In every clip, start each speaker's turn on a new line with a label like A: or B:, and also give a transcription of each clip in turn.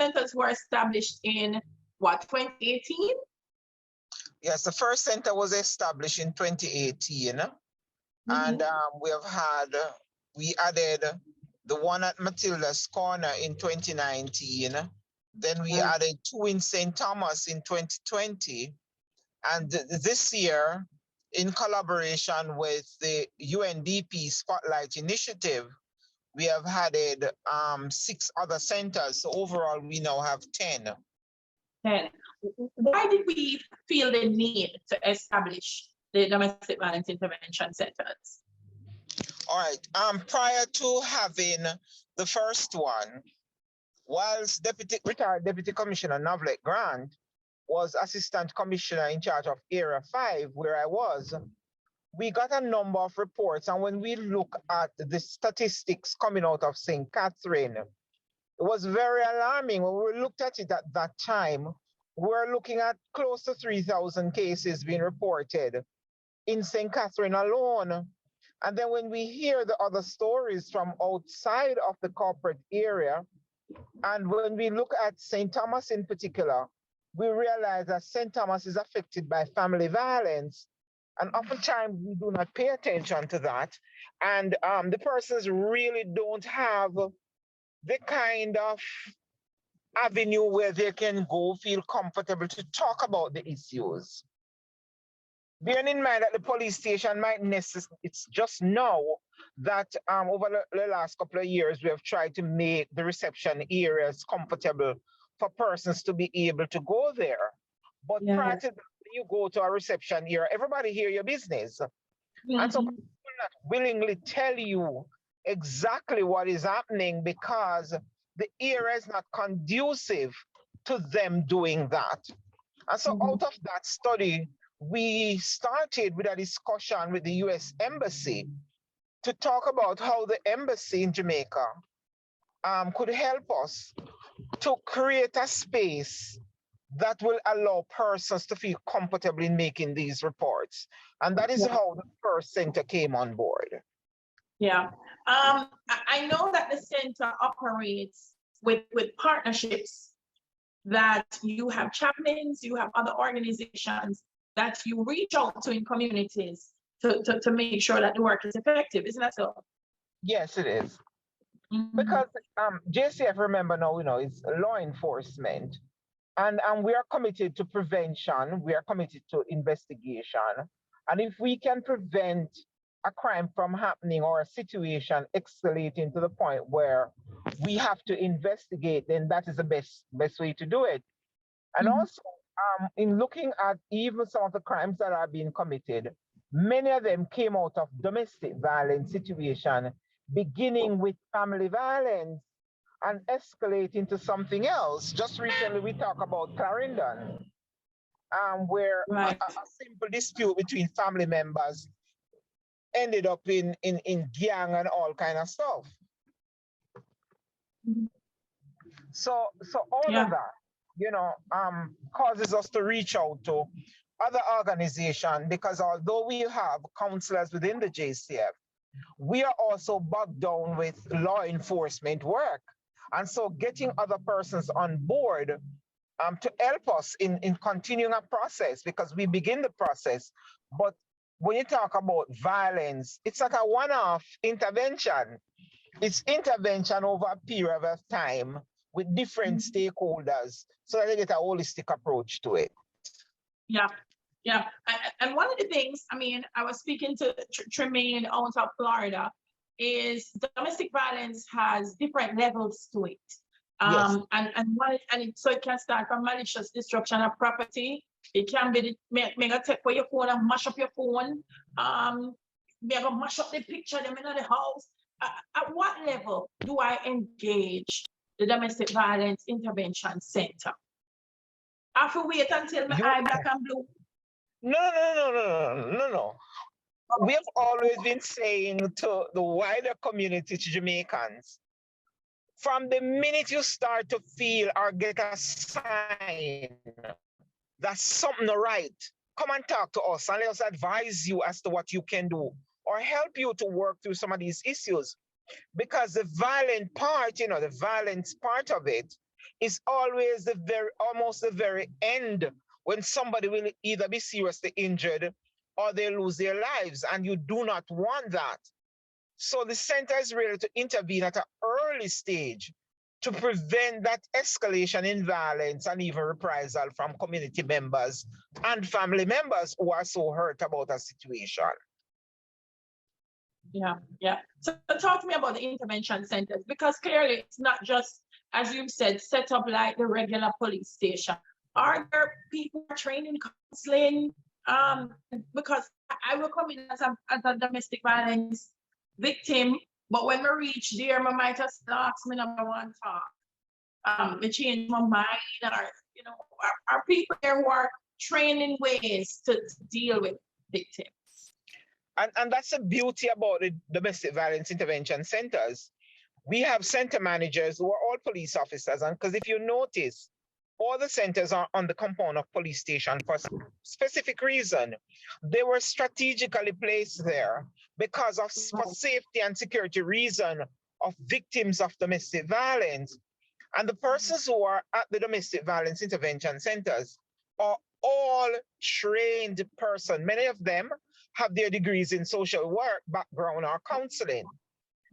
A: centers were established in what, 2018?
B: Yes, the first center was established in 2018. And we added the one at Matilda's Corner in 2019. Then we added 2 in St. Thomas in 2020. And this year, in collaboration with the UNDP Spotlight Initiative, we have added 6 other centers. So overall, we now have 10.
A: 10. Why did we feel the need to establish the domestic violence intervention centers?
B: All right. Prior to having the first one, whilst retired Deputy Commissioner Novlet Grant was Assistant Commissioner in charge of Area 5, where I was, we got a number of reports. And when we look at the statistics coming out of St. Catherine, it was very alarming. When we looked at it at that time, we're looking at close to 3,000 cases being reported in St. Catherine alone. And then when we hear the other stories from outside of the corporate area, and when we look at St. Thomas in particular, we realize that St. Thomas is affected by family violence. And oftentimes we do not pay attention to that. And the persons really don't have the kind of avenue where they can go feel comfortable to talk about the issues. Bearing in mind that the police station might necessarily, it's just now that over the last couple of years, we have tried to make the reception areas comfortable for persons to be able to go there. But prior to that, when you go to a reception area, everybody hear your business. And so people not willingly tell you exactly what is happening because the area is not conducive to them doing that. And so out of that study, we started with a discussion with the US Embassy to talk about how the embassy in Jamaica could help us to create a space that will allow persons to feel comfortable in making these reports. And that is how the first center came on board.
A: Yeah. I know that the center operates with partnerships, that you have chaplains, you have other organizations that you reach out to in communities to make sure that the work is effective. Isn't that so?
B: Yes, it is. Because JCF, remember now, it's law enforcement. And we are committed to prevention. We are committed to investigation. And if we can prevent a crime from happening or a situation escalating to the point where we have to investigate, then that is the best way to do it. And also, in looking at even some of the crimes that are being committed, many of them came out of domestic violence situation, beginning with family violence and escalating to something else. Just recently, we talked about Clarendon, where a simple dispute between family members ended up in gang and all kind of stuff. So all of that, causes us to reach out to other organizations, because although we have counselors within the JCF, we are also bogged down with law enforcement work. And so getting other persons on board to help us in continuing a process, because we begin the process. But when you talk about violence, it's like a one-off intervention. It's intervention over a period of time with different stakeholders so that they get a holistic approach to it.
A: Yeah. And one of the things, I was speaking to Tremaine out of Florida, is domestic violence has different levels to it. So it can start from malicious destruction of property. It can be make a take for your phone and mash up your phone. Maybe mash up the picture them in the house. At what level do I engage the domestic violence intervention center? I have to wait until my eye black and blue.
B: No. We have always been saying to the wider community, to Jamaicans, from the minute you start to feel or get a sign that something not right, come and talk to us and let us advise you as to what you can do or help you to work through some of these issues. Because the violent part, the violence part of it is always almost the very end, when somebody will either be seriously injured or they lose their lives, and you do not want that. So the center is ready to intervene at an early stage to prevent that escalation in violence and even reprisal from community members and family members who are so hurt about a situation.
A: Yeah, yeah. So talk to me about the intervention centers, because clearly it's not just, as you've said, set up like the regular police station. Are there people trained in counseling? Because I will come in as a domestic violence victim, but when we reach there, I might just ask me number one talk. Me change my mind, or you know, are people there who are trained in ways to deal with victims?
B: And that's the beauty about the domestic violence intervention centers. We have center managers who are all police officers, and because if you notice, all the centers are on the compound of police station for specific reason. They were strategically placed there because of for safety and security reason of victims of domestic violence. And the persons who are at the domestic violence intervention centers are all trained persons. Many of them have their degrees in social work background or counseling.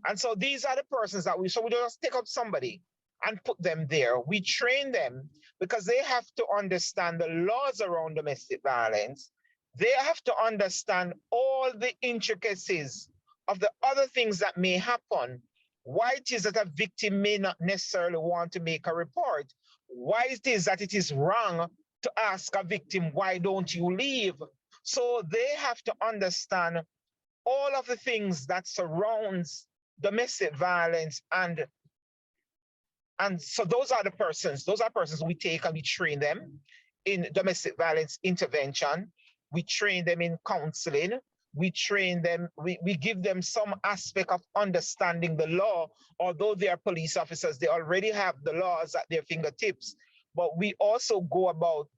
B: And so these are the persons that we just take up somebody and put them there. We train them because they have to understand the laws around domestic violence. They have to understand all the intricacies of the other things that may happen. Why it is that a victim may not necessarily want to make a report. Why it is that it is wrong to ask a victim, why don't you leave? So they have to understand all of the things that surrounds domestic violence, and so those are persons we take and we train them in domestic violence intervention. We train them in counseling. We train them, we give them some aspect of understanding the law. Although they are police officers, they already have the laws at their fingertips. But we also go about,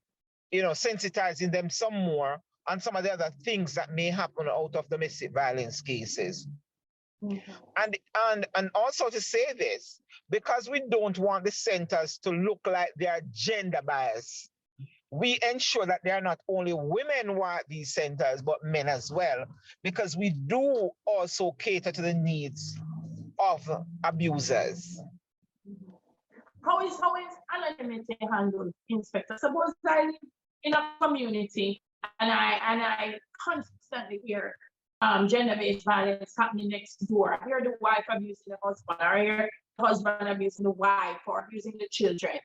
B: sensitizing them some more on some of the other things that may happen out of domestic violence cases. Mm-hmm. And also to say this, because we don't want the centers to look like they are gender biased, we ensure that they are not only women who are at these centers, but men as well, because we do also cater to the needs of abusers.
A: How is anonymity handled, Inspector? Suppose I live in a community and I constantly hear gender-based violence happening next door. I hear the wife abusing the husband, or I hear the husband abusing the wife or abusing the children.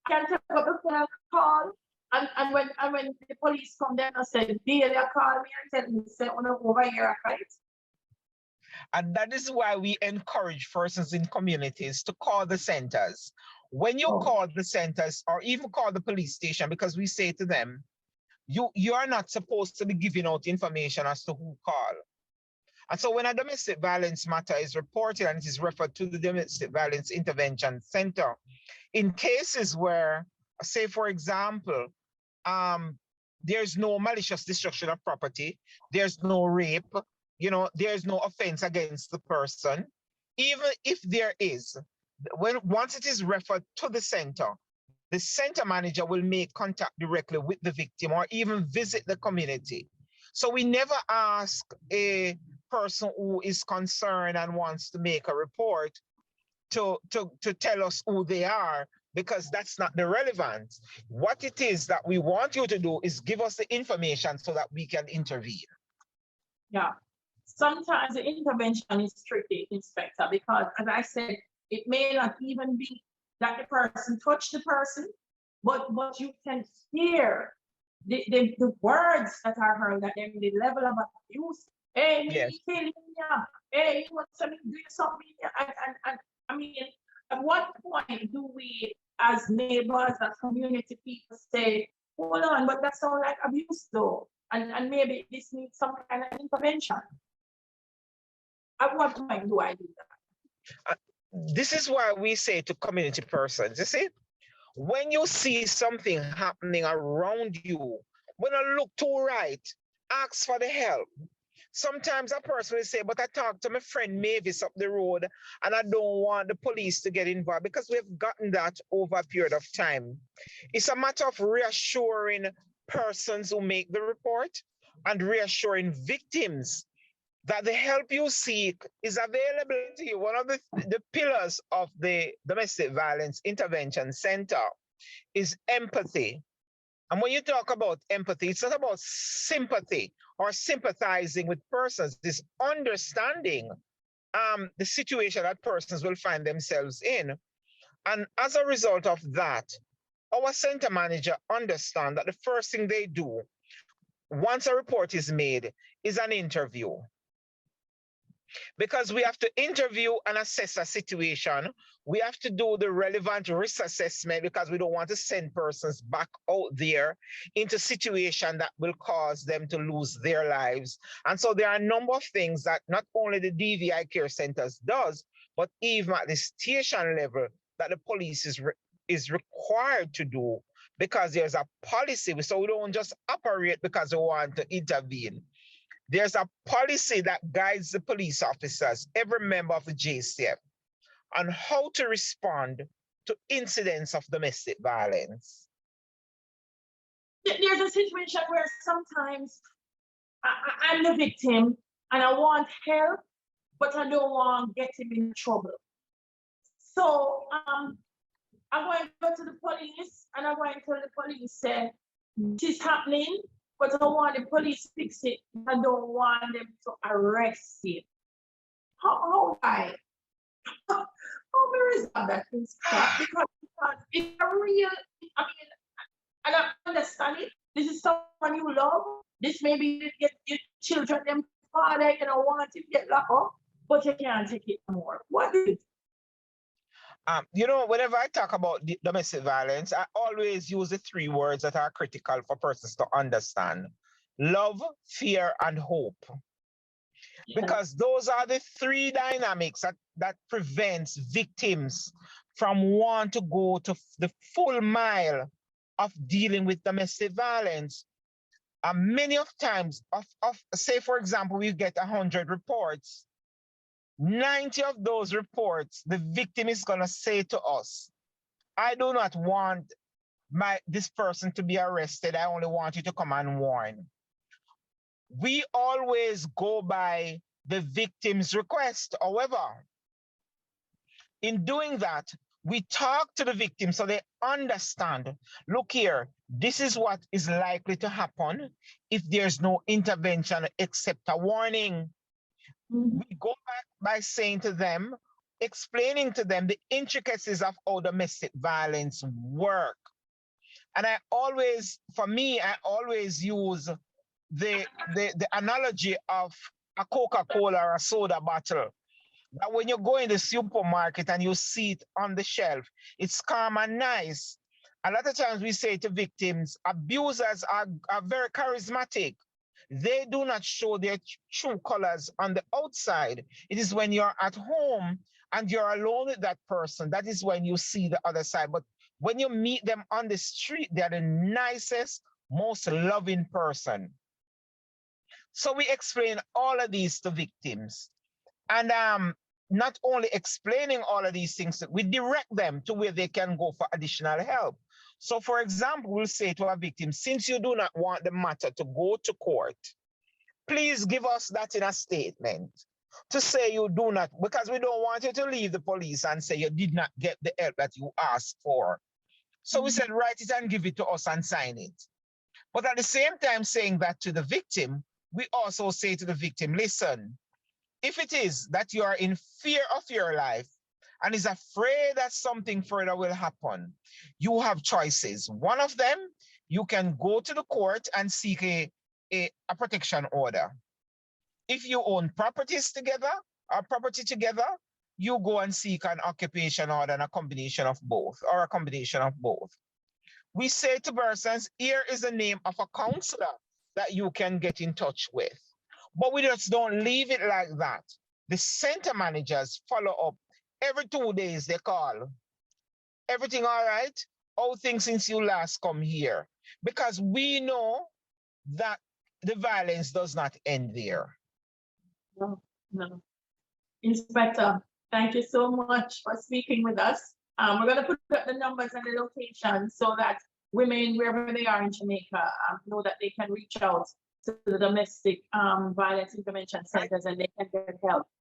A: I can take up the phone call, and when the police come down and say, Dahlia call me and tell me, say, over here, right?
B: And that is why we encourage persons in communities to call the centers. When you call the centers, or even call the police station, because we say to them, you are not supposed to be giving out information as to who called. And so when a domestic violence matter is reported and it is referred to the Domestic Violence Intervention Center, in cases where, say for example, there's no malicious destruction of property, there's no rape, there's no offense against the person, even if there is, once it is referred to the center manager will make contact directly with the victim or even visit the community. So we never ask a person who is concerned and wants to make a report to tell us who they are, because that's not the relevance. What it is that we want you to do is give us the information so that we can intervene.
A: Yeah. Sometimes the intervention is tricky, Inspector, because as I said, it may not even be that the person touched the person, but you can hear the words that are heard, that they're the level of abuse. Hey,
B: yes.
A: Hey, you want something to do something? And I mean, at what point do we, as neighbors, as community people, say, hold on, but that sounds like abuse though, and maybe this needs some kind of intervention? At what point do I do that?
B: This is why we say to community persons, you see, when you see something happening around you, when I look to right, ask for the help. Sometimes a person will say, but I talked to my friend Mavis up the road and I don't want the police to get involved, because we've gotten that over a period of time. It's a matter of reassuring persons who make the report and reassuring victims that the help you seek is available to you. One of the pillars of the Domestic Violence Intervention Center is empathy. And when you talk about empathy, it's not about sympathy or sympathizing with persons. It's understanding the situation that persons will find themselves in. And as a result of that, our center manager understands that the first thing they do once a report is made is an interview. Because we have to interview and assess a situation. We have to do the relevant risk assessment, because we don't want to send persons back out there into a situation that will cause them to lose their lives. And so there are a number of things that not only the DVI care centers does, but even at the station level that the police is required to do, because there's a policy. So we don't just operate because we want to intervene. There's a policy that guides the police officers, every member of the JCF, on how to respond to incidents of domestic violence.
A: There's a situation where sometimes I'm the victim and I want help, but I don't want to get him in trouble. So I'm going to go to the police and I'm going to tell the police, say, this is happening, but I want the police to fix it. I don't want them to arrest him. How we resolve that in stuff? Because it's a real, I mean, and I understand it. This is someone you love. This may be your children, them father, you know, want to get locked up, but you can't take it more. What is it?
B: You know, whenever I talk about domestic violence, I always use the three words that are critical for persons to understand: love, fear, and hope. Because those are the three dynamics that prevents victims from wanting to go to the full mile of dealing with domestic violence. Many of times, say, for example, we get 100 reports. 90 of those reports, the victim is going to say to us, I do not want this person to be arrested. I only want you to come and warn. We always go by the victim's request. However, in doing that, we talk to the victim so they understand, look here, this is what is likely to happen if there's no intervention except a warning. We go back by saying to them, explaining to them the intricacies of how domestic violence work. And I always use the analogy of a Coca-Cola or a soda bottle. That when you go in the supermarket and you see it on the shelf, it's calm and nice. A lot of times we say to victims, abusers are very charismatic. They do not show their true colors on the outside. It is when you're at home and you're alone with that person, that is when you see the other side. But when you meet them on the street, they're the nicest, most loving person. So we explain all of these to victims. And not only explaining all of these things, we direct them to where they can go for additional help. So for example, we'll say to a victim, since you do not want the matter to go to court, please give us that in a statement to say you do not, because we don't want you to leave the police and say you did not get the help that you asked for. So we said, write it and give it to us and sign it. But at the same time saying that to the victim, we also say to the victim, listen, if it is that you are in fear of your life and is afraid that something further will happen, you have choices. One of them, you can go to the court and seek a protection order. If you own properties together or property together, you go and seek an occupation order and a combination of both, or a combination of both. We say to persons, here is the name of a counselor that you can get in touch with. But we just don't leave it like that. The center managers follow up. Every 2 days they call. Everything all right? How things since you last come here? Because we know that the violence does not end there.
A: No, no. Inspector, thank you so much for speaking with us. We're gonna put up the numbers and the location so that women, wherever they are in Jamaica, know that they can reach out to the domestic violence intervention centers and they can get help.